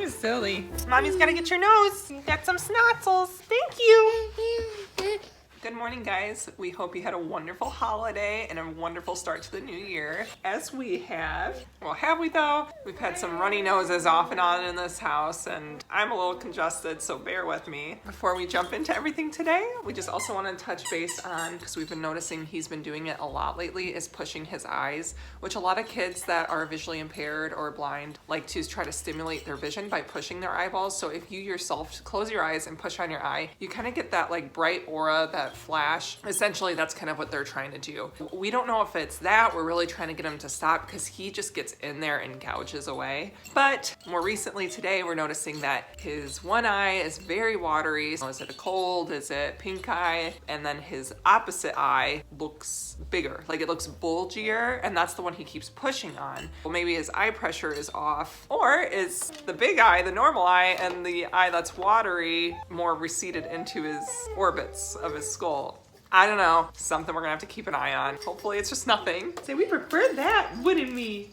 You're silly. Mommy's gotta get your nose. You got some snotzels. Thank you. Good morning, guys. We hope you had a wonderful holiday and a wonderful start to the new year. As we have. Well, have we though? We've had some runny noses off and on in this house, and I'm a little congested, so bear with me. Before we jump into everything today, we just also want to touch base on, because we've been noticing he's been doing it a lot lately, is pushing his eyes, which a lot of kids that are visually impaired or blind like to try to stimulate their vision by pushing their eyeballs. So if you yourself close your eyes and push on your eye, you kind of get that like bright aura, that flash. Essentially, that's kind of what they're trying to do. We don't know if it's that. We're really trying to get him to stop because he just gets in there and gouges away. But more recently today, we're noticing that his one eye is very watery. So is it a cold? Is it pink eye? And then his opposite eye looks bigger, like it looks bulgier, and that's the one he keeps pushing on. Well, maybe his eye pressure is off, or is the big eye, the normal eye, and the eye that's watery more receded into his orbits of his skull. I don't know. Something we're gonna have to keep an eye on. Hopefully it's just nothing. Say we prefer that, wouldn't we?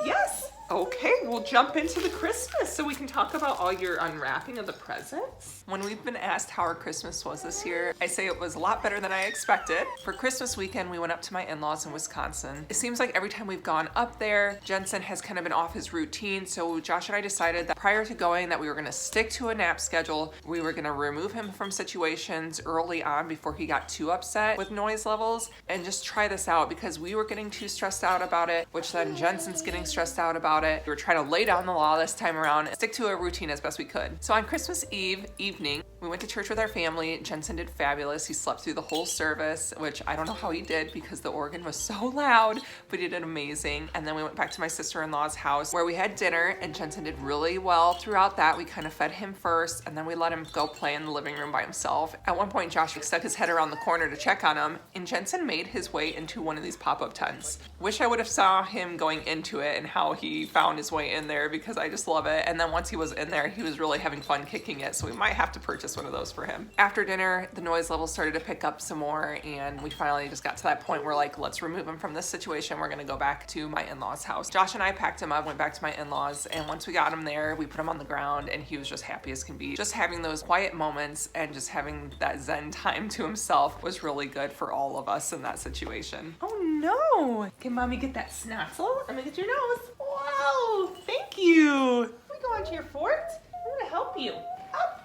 Yes. Okay, we'll jump into the Christmas so we can talk about all your unwrapping of the presents. When we've been asked how our Christmas was this year, I say it was a lot better than I expected. For Christmas weekend, we went up to my in-laws in Wisconsin. It seems like every time we've gone up there, Jensen has kind of been off his routine, so Josh and I decided that prior to going that we were gonna stick to a nap schedule. We were gonna remove him from situations early on before he got too upset with noise levels, and just try this out because we were getting too stressed out about it, which then Jensen's getting stressed out about it. We were trying to lay down the law this time around and stick to a routine as best we could. So on Christmas Eve evening, we went to church with our family. Jensen did fabulous. He slept through the whole service, which I don't know how he did because the organ was so loud, but he did amazing. And then we went back to my sister-in-law's house where we had dinner, and Jensen did really well throughout that. We kind of fed him first, and then we let him go play in the living room by himself. At one point, Josh stuck his head around the corner to check on him, and Jensen made his way into one of these pop-up tents. Wish I would have saw him going into it and how he found his way in there because I just love it. And then once he was in there, he was really having fun kicking it, so we might have to purchase one of those for him. After dinner, the noise levels started to pick up some more, and we finally just got to that point where like, let's remove him from this situation. We're gonna go back to my in-laws' house. Josh and I packed him up, went back to my in-laws, and once we got him there, we put him on the ground, and he was just happy as can be. Just having those quiet moments and just having that zen time to himself was really good for all of us in that situation. Oh no! Can mommy get that snotzel? I'm gonna get your nose. Wow, thank you. Can we go onto your fort? I'm gonna help you. Up.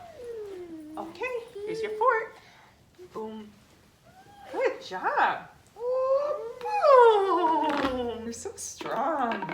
Okay, here's your fort. Boom. Good job. Oh, boom. You're so strong.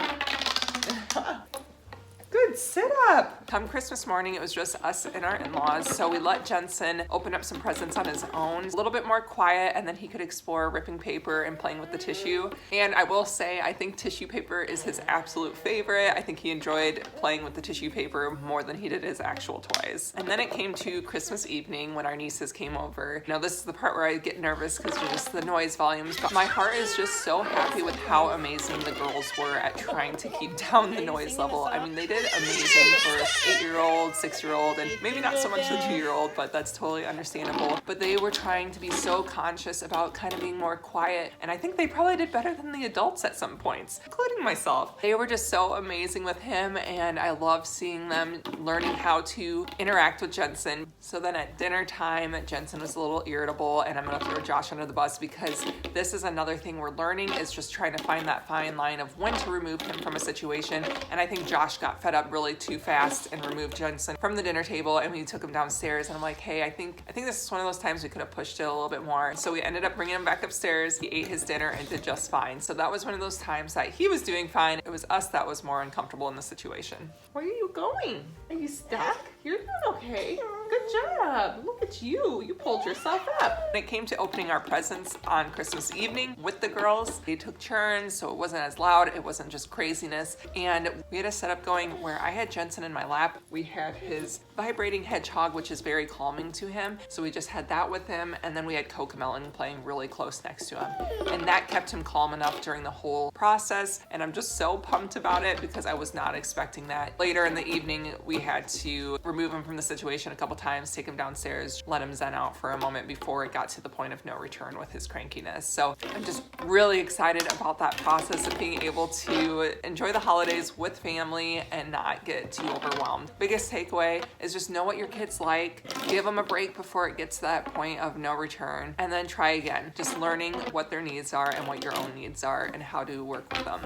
Good sit up. Come Christmas morning, it was just us and our in-laws. So we let Jensen open up some presents on his own. A little bit more quiet, and then he could explore ripping paper and playing with the tissue. And I will say, I think tissue paper is his absolute favorite. I think he enjoyed playing with the tissue paper more than he did his actual toys. And then it came to Christmas evening when our nieces came over. Now this is the part where I get nervous because of just the noise volumes, but my heart is just so happy with how amazing the girls were at trying to keep down the noise level. I mean, they did amazing for 8-year-old, 6-year-old, and maybe not so much the 2-year-old, but that's totally understandable. But they were trying to be so conscious about kind of being more quiet, and I think they probably did better than the adults at some points, including myself. They were just so amazing with him, and I love seeing them learning how to interact with Jensen. So then at dinner time, Jensen was a little irritable, and I'm gonna throw Josh under the bus because this is another thing we're learning, is just trying to find that fine line of when to remove him from a situation. And I think Josh got fed up really too fast and removed Jensen from the dinner table, and we took him downstairs, and I'm like, hey, I think this is one of those times we could have pushed it a little bit more. So we ended up bringing him back upstairs. He ate his dinner and did just fine. So that was one of those times that he was doing fine. It was us that was more uncomfortable in the situation. Where are you going? Are you stuck? You're doing okay. Good job. Look at you. You pulled yourself up. When it came to opening our presents on Christmas evening with the girls, they took turns, so it wasn't as loud. It wasn't just craziness. And we had a setup going where I had Jensen in my lap. We had his vibrating hedgehog, which is very calming to him. So we just had that with him. And then we had Cocomelon playing really close next to him. And that kept him calm enough during the whole process. And I'm just so pumped about it because I was not expecting that. Later in the evening, we had to remove him from the situation a couple times, take him downstairs, let him zen out for a moment before it got to the point of no return with his crankiness. So I'm just really excited about that process of being able to enjoy the holidays with family and not get too overwhelmed. Biggest takeaway is just know what your kids like, give them a break before it gets to that point of no return, and then try again. Just learning what their needs are and what your own needs are and how to work with them.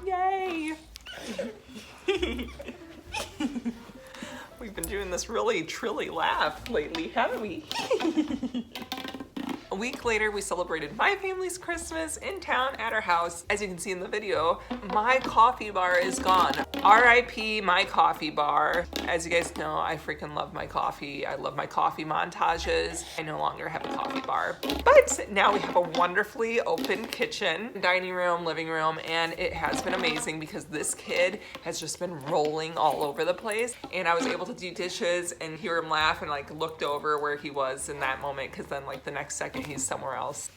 Yay! We've been doing this really trilly laugh lately, haven't we? A week later, we celebrated my family's Christmas in town at our house. As you can see in the video, my coffee bar is gone. RIP my coffee bar. As you guys know, I freaking love my coffee. I love my coffee montages. I no longer have a coffee bar. But now we have a wonderfully open kitchen, dining room, living room, and it has been amazing because this kid has just been rolling all over the place. And I was able to do dishes and hear him laugh and like looked over where he was in that moment, because then like the next second he's somewhere else.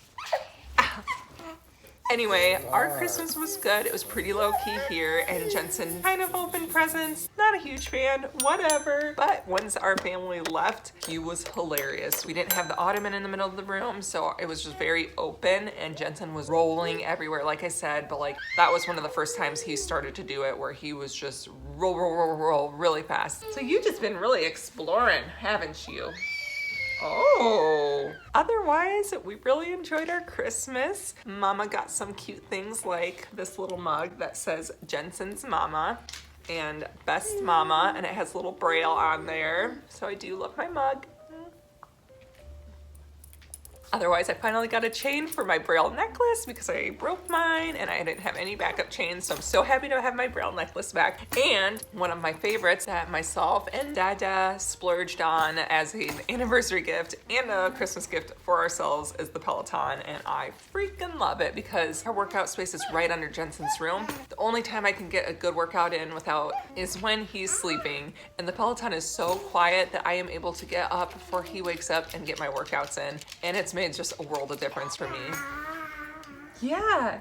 Anyway, our Christmas was good. It was pretty low-key here, and Jensen kind of opened presents. Not a huge fan, whatever. But once our family left, he was hilarious. We didn't have the ottoman in the middle of the room, so it was just very open, and Jensen was rolling everywhere, like I said, but like that was one of the first times he started to do it, where he was just roll really fast. So you've just been really exploring, haven't you? Oh. Otherwise, we really enjoyed our Christmas. Mama got some cute things like this little mug that says Jensen's Mama and Best Mama, and it has little braille on there. So I do love my mug. Otherwise, I finally got a chain for my braille necklace because I broke mine and I didn't have any backup chains. So I'm so happy to have my braille necklace back. And one of my favorites that myself and Dada splurged on as an anniversary gift and a Christmas gift for ourselves is the Peloton. And I freaking love it because our workout space is right under Jensen's room. The only time I can get a good workout in without is when he's sleeping. And the Peloton is so quiet that I am able to get up before he wakes up and get my workouts in. And it's made just a world of difference for me. Yeah,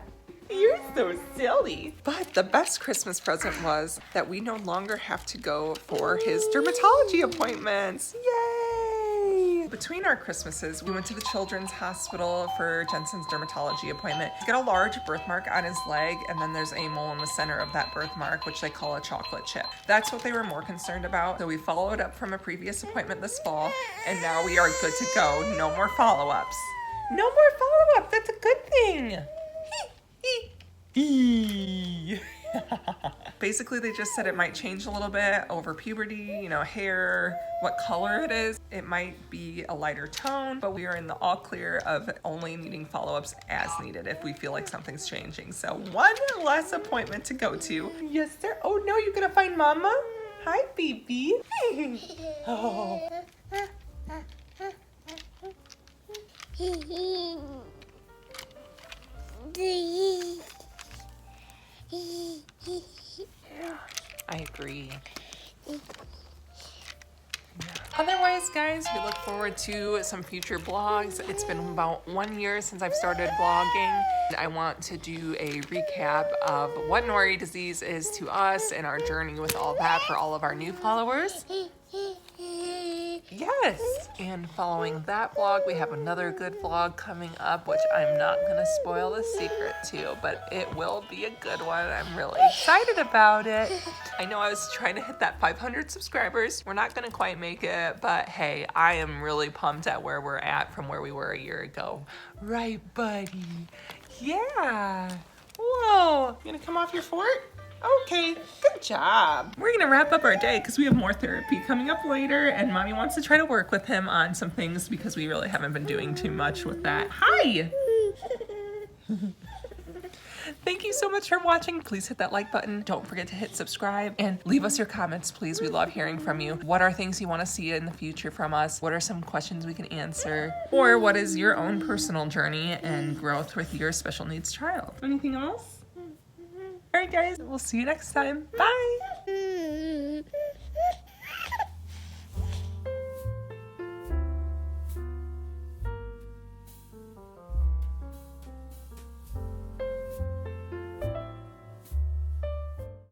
you're so silly. But the best Christmas present was that we no longer have to go for his dermatology appointments. Yay! Between our Christmases, we went to the Children's Hospital for Jensen's dermatology appointment. He's got a large birthmark on his leg, and then there's a mole in the center of that birthmark, which they call a chocolate chip. That's what they were more concerned about. So we followed up from a previous appointment this fall, and now we are good to go. No more follow-ups. No more follow-up. That's a good thing. Basically, they just said it might change a little bit over puberty, you know, hair, what color it is. It might be a lighter tone, but we are in the all clear of only needing follow-ups as needed if we feel like something's changing. So one less appointment to go to. Yes, sir. Oh no, you're gonna find Mama? Hi, baby. Oh. I agree. Otherwise, guys, we look forward to some future vlogs. It's been about 1 year since I've started vlogging. I want to do a recap of what Nori disease is to us and our journey with all that for all of our new followers. Yes, and following that vlog, we have another good vlog coming up, which I'm not gonna spoil the secret to, but it will be a good one. I'm really excited about it. I know I was trying to hit that 500 subscribers. We're not gonna quite make it, but hey, I am really pumped at where we're at from where we were a year ago. Right, buddy? Yeah. Whoa, you gonna come off your fort? Okay, good job. We're gonna wrap up our day because we have more therapy coming up later, and Mommy wants to try to work with him on some things because we really haven't been doing too much with that. Hi! Thank you so much for watching. Please hit that like button. Don't forget to hit subscribe and leave us your comments, please. We love hearing from you. What are things you want to see in the future from us? What are some questions we can answer? Or what is your own personal journey and growth with your special needs child? Anything else? All right, guys, we'll see you next time. Bye.